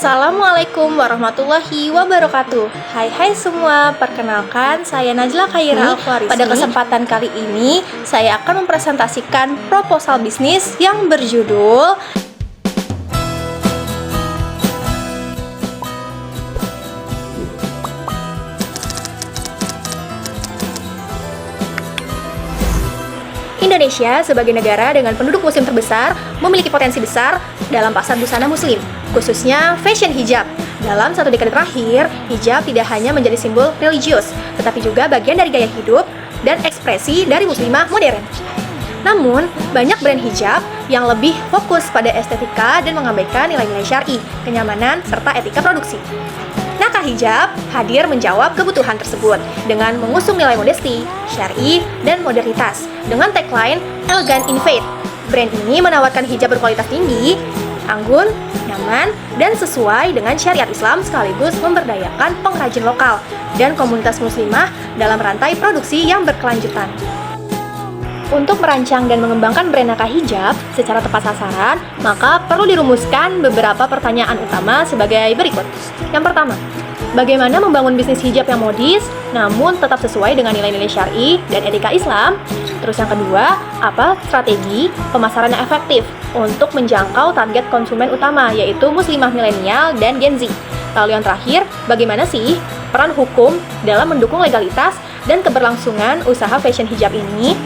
Assalamualaikum warahmatullahi wabarakatuh. Hai semua, perkenalkan saya Najla Khaira Alfarismi. Pada kesempatan kali ini saya akan mempresentasikan proposal bisnis yang berjudul Indonesia sebagai negara dengan penduduk muslim terbesar memiliki potensi besar dalam pasar busana muslim, khususnya fashion hijab. Dalam satu dekade terakhir, hijab tidak hanya menjadi simbol religius, tetapi juga bagian dari gaya hidup dan ekspresi dari muslimah modern. Namun, banyak brand hijab yang lebih fokus pada estetika dan mengabaikan nilai-nilai syar'i, kenyamanan, serta etika produksi. Nakah Hijab hadir menjawab kebutuhan tersebut dengan mengusung nilai modesty, syar'i, dan modernitas dengan tagline Elegant in Faith. Brand ini menawarkan hijab berkualitas tinggi, anggun, nyaman, dan sesuai dengan syariat Islam sekaligus memberdayakan pengrajin lokal dan komunitas muslimah dalam rantai produksi yang berkelanjutan. Untuk merancang dan mengembangkan brand Nakah Hijab secara tepat sasaran, maka perlu dirumuskan beberapa pertanyaan utama sebagai berikut. Yang pertama, bagaimana membangun bisnis hijab yang modis, namun tetap sesuai dengan nilai-nilai syar'i dan etika Islam? Terus yang kedua, apa strategi pemasaran yang efektif untuk menjangkau target konsumen utama, yaitu muslimah milenial dan Gen Z? Lalu yang terakhir, bagaimana sih peran hukum dalam mendukung legalitas dan keberlangsungan usaha fashion hijab ini?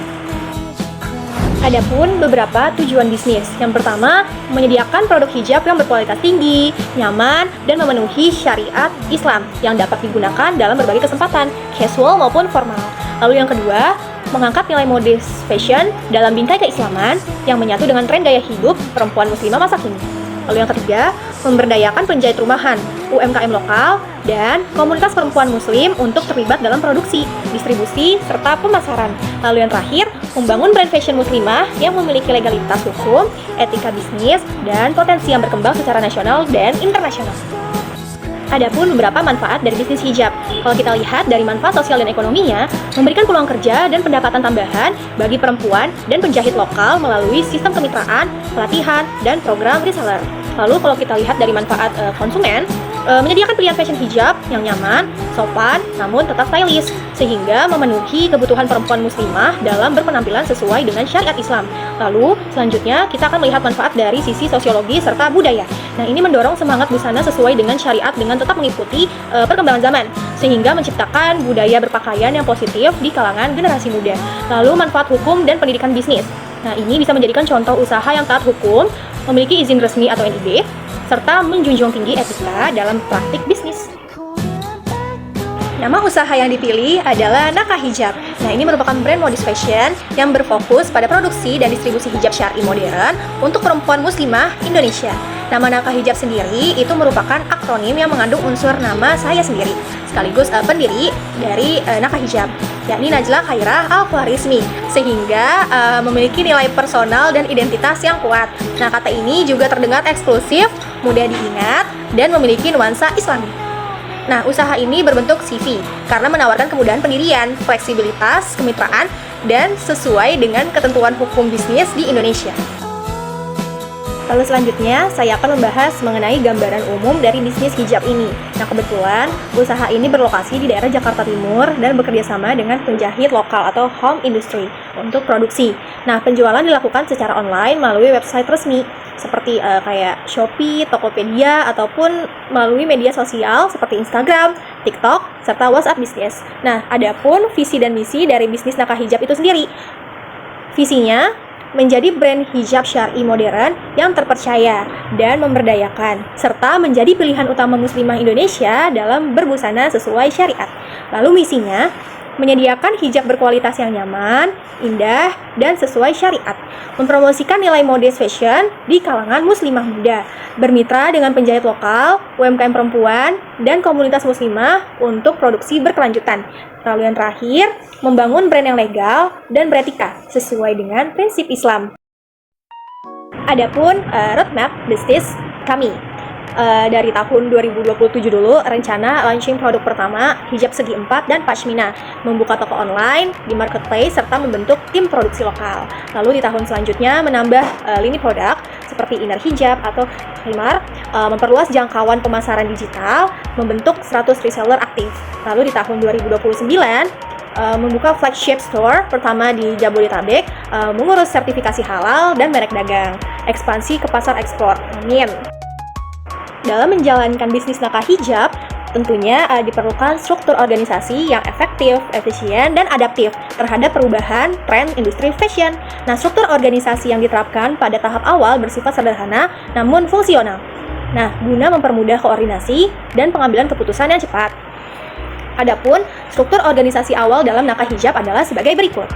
Adapun beberapa tujuan bisnis. Yang pertama, menyediakan produk hijab yang berkualitas tinggi, nyaman, dan memenuhi syariat Islam yang dapat digunakan dalam berbagai kesempatan, casual maupun formal. Lalu yang kedua, mengangkat nilai modis fashion dalam bingkai keislaman yang menyatu dengan tren gaya hidup perempuan muslimah masa kini. Lalu yang ketiga, memberdayakan penjahit rumahan, UMKM lokal, dan komunitas perempuan muslim untuk terlibat dalam produksi, distribusi, serta pemasaran. Lalu yang terakhir, membangun brand fashion muslimah yang memiliki legalitas hukum, etika bisnis, dan potensi yang berkembang secara nasional dan internasional. Adapun beberapa manfaat dari bisnis hijab. Kalau kita lihat dari manfaat sosial dan ekonominya, memberikan peluang kerja dan pendapatan tambahan bagi perempuan dan penjahit lokal melalui sistem kemitraan, pelatihan, dan program reseller. Lalu kalau kita lihat dari manfaat konsumen, menyediakan pilihan fashion hijab yang nyaman, sopan, namun tetap stylish, sehingga memenuhi kebutuhan perempuan muslimah dalam berpenampilan sesuai dengan syariat Islam. Lalu, selanjutnya kita akan melihat manfaat dari sisi sosiologi serta budaya. Nah, ini mendorong semangat busana sesuai dengan syariat dengan tetap mengikuti perkembangan zaman, sehingga menciptakan budaya berpakaian yang positif di kalangan generasi muda. Lalu, manfaat hukum dan pendidikan bisnis. Nah, ini bisa menjadikan contoh usaha yang taat hukum, memiliki izin resmi atau NIB, serta menjunjung tinggi etika dalam praktik bisnis. Nama usaha yang dipilih adalah Nakah Hijab. Nah, ini merupakan brand modis fashion yang berfokus pada produksi dan distribusi hijab syar'i modern untuk perempuan muslimah Indonesia. Nama Nakah Hijab sendiri itu merupakan akronim yang mengandung unsur nama saya sendiri, sekaligus pendiri dari Nakah Hijab, yakni Najla Khaira Alfarismi, sehingga memiliki nilai personal dan identitas yang kuat. Nah, kata ini juga terdengar eksklusif, mudah diingat, dan memiliki nuansa Islami. Nah, usaha ini berbentuk CV karena menawarkan kemudahan pendirian, fleksibilitas, kemitraan, dan sesuai dengan ketentuan hukum bisnis di Indonesia. Lalu selanjutnya, saya akan membahas mengenai gambaran umum dari bisnis hijab ini. Nah, kebetulan usaha ini berlokasi di daerah Jakarta Timur dan bekerjasama dengan penjahit lokal atau home industry untuk produksi. Nah, penjualan dilakukan secara online melalui website resmi seperti kayak Shopee, Tokopedia, ataupun melalui media sosial seperti Instagram, TikTok, serta WhatsApp bisnis. Nah, adapun visi dan misi dari bisnis Nakah Hijab itu sendiri. Visinya menjadi brand hijab syar'i modern yang terpercaya dan memberdayakan, serta menjadi pilihan utama muslimah Indonesia dalam berbusana sesuai syariat. Lalu misinya, menyediakan hijab berkualitas yang nyaman, indah, dan sesuai syariat, mempromosikan nilai modis fashion di kalangan muslimah muda, bermitra dengan penjahit lokal, UMKM perempuan, dan komunitas muslimah untuk produksi berkelanjutan. Lalu yang terakhir, membangun brand yang legal dan beretika sesuai dengan prinsip Islam. Adapun roadmap bisnis kami. Dari tahun 2027 dulu rencana launching produk pertama hijab segi 4 dan pashmina, membuka toko online di marketplace serta membentuk tim produksi lokal. Lalu di tahun selanjutnya menambah lini produk seperti Inner Hijab atau Khimar, memperluas jangkauan pemasaran digital, membentuk 100 reseller aktif. Lalu di tahun 2029, membuka flagship store pertama di Jabodetabek, mengurus sertifikasi halal dan merek dagang, ekspansi ke pasar ekspor. Amin. Dalam menjalankan bisnis Naka Hijab, tentunya diperlukan struktur organisasi yang efektif, efisien, dan adaptif terhadap perubahan tren industri fashion. Nah, struktur organisasi yang diterapkan pada tahap awal bersifat sederhana namun fungsional. Nah, guna mempermudah koordinasi dan pengambilan keputusan yang cepat. Adapun struktur organisasi awal dalam Naka Hijab adalah sebagai berikut.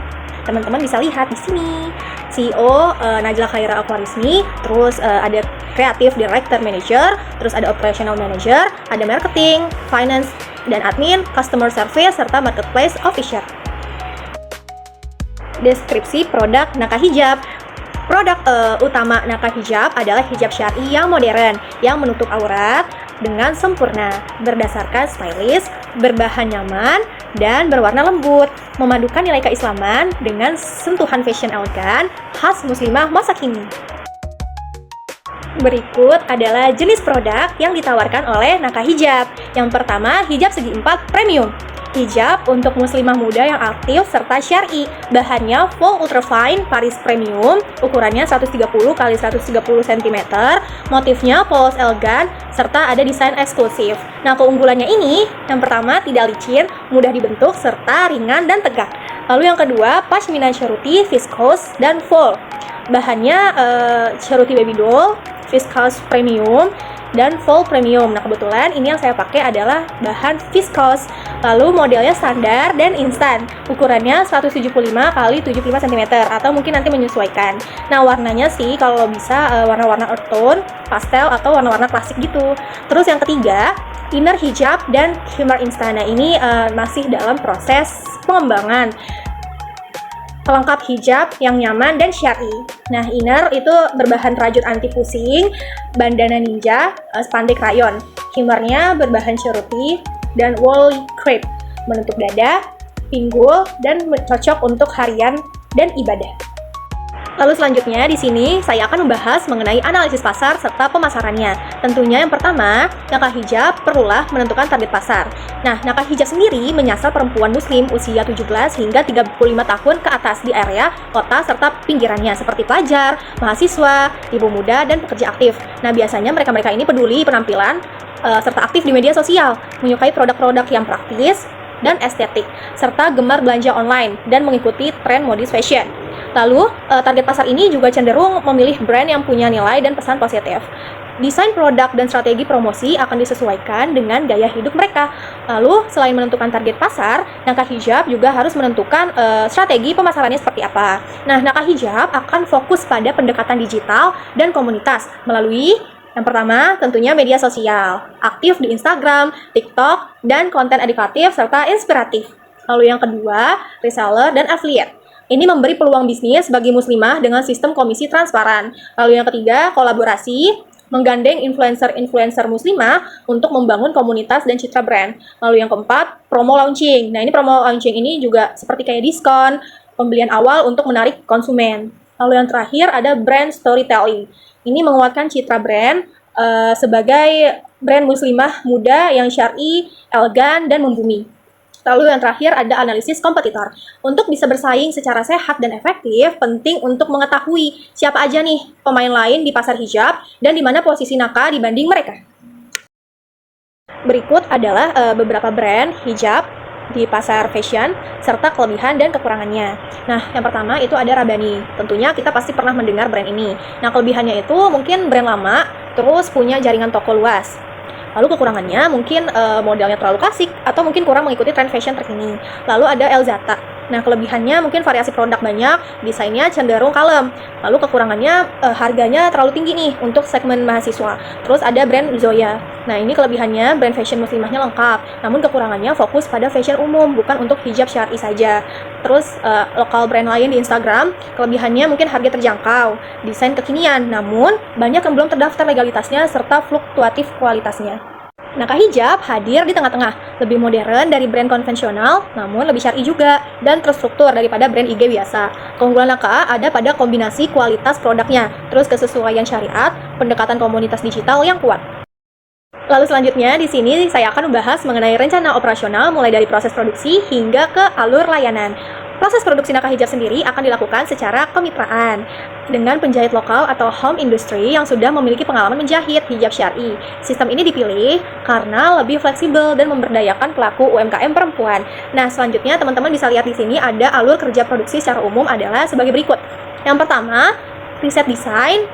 Teman-teman bisa lihat di sini. CEO Najla Khaira Akwarismi, terus ada Creative Director Manager, terus ada Operational Manager, ada Marketing, Finance dan Admin, Customer Service, serta Marketplace Officer. Deskripsi produk Naka Hijab. Produk utama Naka Hijab adalah hijab syar'i yang modern, yang menutup aurat dengan sempurna, berdasarkan stylish, berbahan nyaman, dan berwarna lembut, memadukan nilai keislaman dengan sentuhan fashion elegan khas muslimah masa kini. Berikut adalah jenis produk yang ditawarkan oleh Naka Hijab. Yang pertama, hijab segi empat premium. Hijab untuk muslimah muda yang aktif serta syar'i. Bahannya full ultrafine Paris Premium, ukurannya 130 x 130 cm, motifnya polos elegan, serta ada desain eksklusif. Nah, keunggulannya ini, yang pertama tidak licin, mudah dibentuk, serta ringan dan tegak. Lalu yang kedua, pashmina ceruti, viscose, dan full. Bahannya ceruti baby doll, viscose premium, dan full premium. Nah, kebetulan ini yang saya pakai adalah bahan viscose. Lalu modelnya standar dan instan. Ukurannya 175 x 75 cm atau mungkin nanti menyesuaikan. Nah, warnanya sih kalau bisa warna-warna earth tone, pastel atau warna-warna klasik gitu. Terus yang ketiga, Inner Hijab dan Khimar Instana ini masih dalam proses pengembangan. Pelengkap hijab yang nyaman dan syar'i. Nah, inner itu berbahan rajut anti pusing, bandana ninja, spandex rayon. Khimarnya berbahan ceruti dan wool crepe, menutup dada, pinggul, dan cocok untuk harian dan ibadah. Lalu selanjutnya di sini saya akan membahas mengenai analisis pasar serta pemasarannya. Tentunya yang pertama, Naka Hijab perlulah menentukan target pasar. Nah, Naka Hijab sendiri menyasar perempuan muslim usia 17 hingga 35 tahun ke atas di area kota serta pinggirannya seperti pelajar, mahasiswa, ibu muda, dan pekerja aktif. Nah, biasanya mereka-mereka ini peduli penampilan serta aktif di media sosial, menyukai produk-produk yang praktis dan estetik, serta gemar belanja online dan mengikuti tren modis fashion. Lalu, target pasar ini juga cenderung memilih brand yang punya nilai dan pesan positif. Desain produk dan strategi promosi akan disesuaikan dengan gaya hidup mereka. Lalu, selain menentukan target pasar, Naka Hijab juga harus menentukan strategi pemasarannya seperti apa. Nah, Naka Hijab akan fokus pada pendekatan digital dan komunitas melalui yang pertama, tentunya media sosial, aktif di Instagram, TikTok, dan konten edukatif serta inspiratif. Lalu yang kedua, reseller dan affiliate. Ini memberi peluang bisnis bagi muslimah dengan sistem komisi transparan. Lalu yang ketiga, kolaborasi, menggandeng influencer-influencer muslimah untuk membangun komunitas dan citra brand. Lalu yang keempat, promo launching. Nah, ini promo launching ini juga seperti kayak diskon, pembelian awal untuk menarik konsumen. Lalu yang terakhir ada brand storytelling. Ini menguatkan citra brand sebagai brand muslimah muda yang syar'i, elegan, dan membumi. Lalu yang terakhir ada analisis kompetitor. Untuk bisa bersaing secara sehat dan efektif, penting untuk mengetahui siapa aja nih pemain lain di pasar hijab dan di mana posisi Naka dibanding mereka. Berikut adalah beberapa brand hijab di pasar fashion serta kelebihan dan kekurangannya. Nah, yang pertama itu ada Rabbani. Tentunya kita pasti pernah mendengar brand ini. Nah, kelebihannya itu mungkin brand lama, terus punya jaringan toko luas. Lalu kekurangannya mungkin modelnya terlalu klasik atau mungkin kurang mengikuti tren fashion terkini. Lalu ada Elzata. Nah, kelebihannya mungkin variasi produk banyak, desainnya cenderung kalem. Lalu kekurangannya harganya terlalu tinggi nih untuk segmen mahasiswa. Terus ada brand Zoya. Nah, ini kelebihannya brand fashion muslimahnya lengkap. Namun kekurangannya fokus pada fashion umum, bukan untuk hijab syar'i saja. Terus lokal brand lain di Instagram, kelebihannya mungkin harga terjangkau, desain kekinian, namun banyak yang belum terdaftar legalitasnya serta fluktuatif kualitasnya. Nakah Hijab hadir di tengah-tengah, lebih modern dari brand konvensional, namun lebih syar'i juga, dan terstruktur daripada brand IG biasa. Keunggulan Nakah ada pada kombinasi kualitas produknya, terus kesesuaian syariat, pendekatan komunitas digital yang kuat. Lalu selanjutnya, di sini saya akan membahas mengenai rencana operasional mulai dari proses produksi hingga ke alur layanan. Proses produksi Nakah Hijab sendiri akan dilakukan secara kemitraan dengan penjahit lokal atau home industry yang sudah memiliki pengalaman menjahit hijab syar'i. Sistem ini dipilih karena lebih fleksibel dan memberdayakan pelaku UMKM perempuan. Nah, selanjutnya teman-teman bisa lihat di sini ada alur kerja produksi secara umum adalah sebagai berikut. Yang pertama, riset desain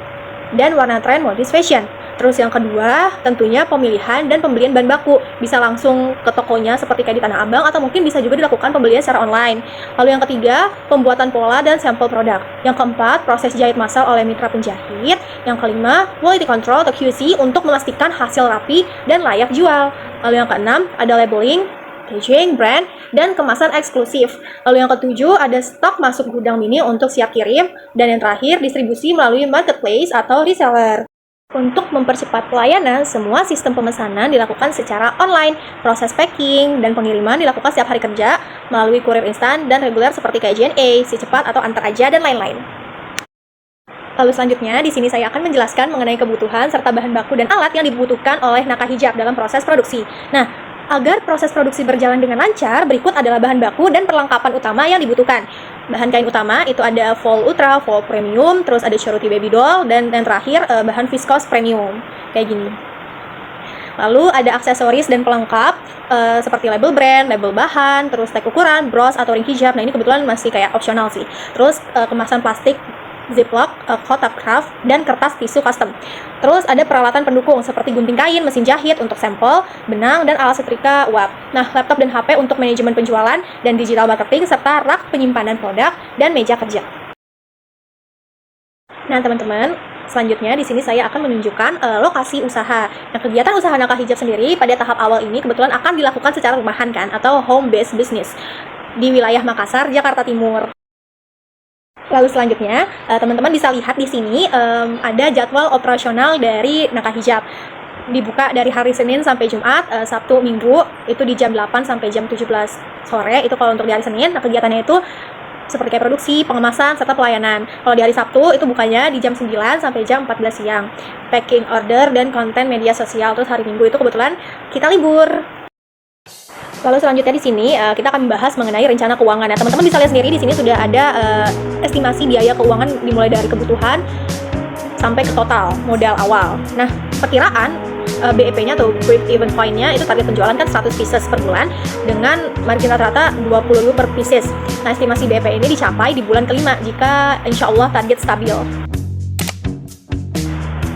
dan warna tren modis fashion. Terus yang kedua, tentunya pemilihan dan pembelian bahan baku. Bisa langsung ke tokonya seperti kayak di Tanah Abang atau mungkin bisa juga dilakukan pembelian secara online. Lalu yang ketiga, pembuatan pola dan sampel produk. Yang keempat, proses jahit massal oleh mitra penjahit. Yang kelima, quality control atau QC untuk memastikan hasil rapi dan layak jual. Lalu yang keenam, ada labeling, packaging, brand, dan kemasan eksklusif. Lalu yang ketujuh, ada stok masuk gudang mini untuk siap kirim. Dan yang terakhir, distribusi melalui marketplace atau reseller. Untuk mempercepat pelayanan, semua sistem pemesanan dilakukan secara online. Proses packing dan pengiriman dilakukan setiap hari kerja melalui kurir instan dan reguler seperti kayak JNE, si cepat atau antar aja, dan lain-lain. Lalu selanjutnya, di sini saya akan menjelaskan mengenai kebutuhan serta bahan baku dan alat yang dibutuhkan oleh Nakah Hijab dalam proses produksi. Nah, agar proses produksi berjalan dengan lancar, berikut adalah bahan baku dan perlengkapan utama yang dibutuhkan. Bahan kain utama itu ada Vol Ultra, Vol Premium, terus ada Charuti Baby Doll, dan yang terakhir bahan viscose premium, kayak gini. Lalu ada aksesoris dan pelengkap seperti label brand, label bahan, terus tag ukuran, bros atau ring hijab. Nah, ini kebetulan masih kayak opsional sih. Terus kemasan plastik, ziplock, kotak craft, dan kertas tisu custom. Terus ada peralatan pendukung seperti gunting kain, mesin jahit untuk sampel, benang, dan alat setrika uap. Nah, laptop dan HP untuk manajemen penjualan dan digital marketing, serta rak penyimpanan produk dan meja kerja. Nah, teman-teman, selanjutnya di sini saya akan menunjukkan lokasi usaha. Nah, kegiatan usaha Nakah Hijab sendiri pada tahap awal ini kebetulan akan dilakukan secara rumahan kan, atau home based business di wilayah Makassar, Jakarta Timur. Lalu selanjutnya, teman-teman bisa lihat di sini ada jadwal operasional dari Nakah Hijab. Dibuka dari hari Senin sampai Jumat, Sabtu, Minggu itu di jam 8 sampai jam 17 sore. Itu kalau untuk di hari Senin. Nah, kegiatannya itu seperti kayak produksi, pengemasan, serta pelayanan. Kalau di hari Sabtu itu bukanya di jam 9 sampai jam 14 siang. Packing order dan konten media sosial. Terus hari Minggu itu kebetulan kita libur. Lalu selanjutnya di sini kita akan membahas mengenai rencana keuangan. Nah, teman-teman bisa lihat sendiri di sini sudah ada estimasi biaya keuangan dimulai dari kebutuhan sampai ke total modal awal. Nah, perkiraan BEP-nya atau break even point-nya itu target penjualan kan 100 pieces per bulan dengan margin rata-rata 20.000 per pieces. Nah, estimasi BEP ini dicapai di bulan kelima jika insya Allah target stabil.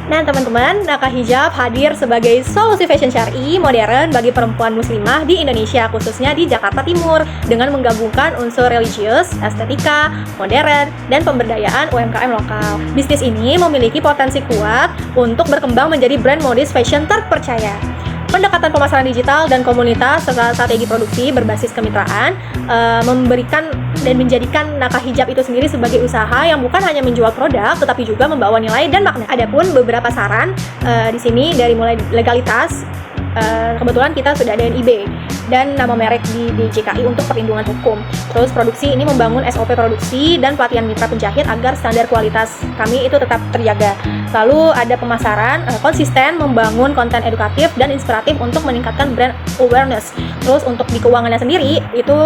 Nah, teman-teman, Nakah Hijab hadir sebagai solusi fashion syar'i modern bagi perempuan muslimah di Indonesia, khususnya di Jakarta Timur, dengan menggabungkan unsur religius, estetika, modern, dan pemberdayaan UMKM lokal. Bisnis ini memiliki potensi kuat untuk berkembang menjadi brand modis fashion terpercaya. Pendekatan pemasaran digital dan komunitas serta strategi produksi berbasis kemitraan memberikan dan menjadikan Nakah Hijab itu sendiri sebagai usaha yang bukan hanya menjual produk tetapi juga membawa nilai dan makna. Adapun beberapa saran di sini dari mulai legalitas, kebetulan kita sudah ada NIB dan nama merek di DJKI untuk perlindungan hukum. Terus produksi ini membangun SOP produksi dan pelatihan mitra penjahit agar standar kualitas kami itu tetap terjaga. Lalu ada pemasaran konsisten membangun konten edukatif dan inspiratif untuk meningkatkan brand awareness. Terus untuk di keuangannya sendiri itu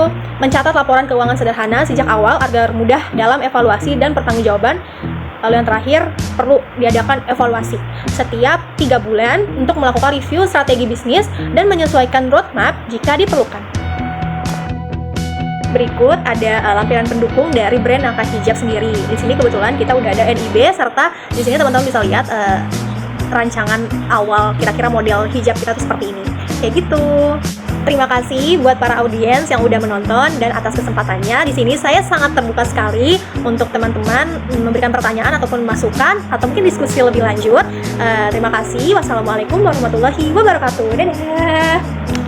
mencatat laporan keuangan sederhana sejak awal agar mudah dalam evaluasi dan pertanggungjawaban. Lalu yang terakhir, perlu diadakan evaluasi setiap 3 bulan untuk melakukan review strategi bisnis dan menyesuaikan roadmap jika diperlukan. Berikut ada lampiran pendukung dari brand Nakah Hijab sendiri. Di sini kebetulan kita udah ada NIB, serta di sini teman-teman bisa lihat rancangan awal kira-kira model hijab kita tuh seperti ini. Kayak gitu. Terima kasih buat para audiens yang udah menonton dan atas kesempatannya. Di sini saya sangat terbuka sekali untuk teman-teman memberikan pertanyaan ataupun masukan atau mungkin diskusi lebih lanjut. Terima kasih. Wassalamualaikum warahmatullahi wabarakatuh. Dadah.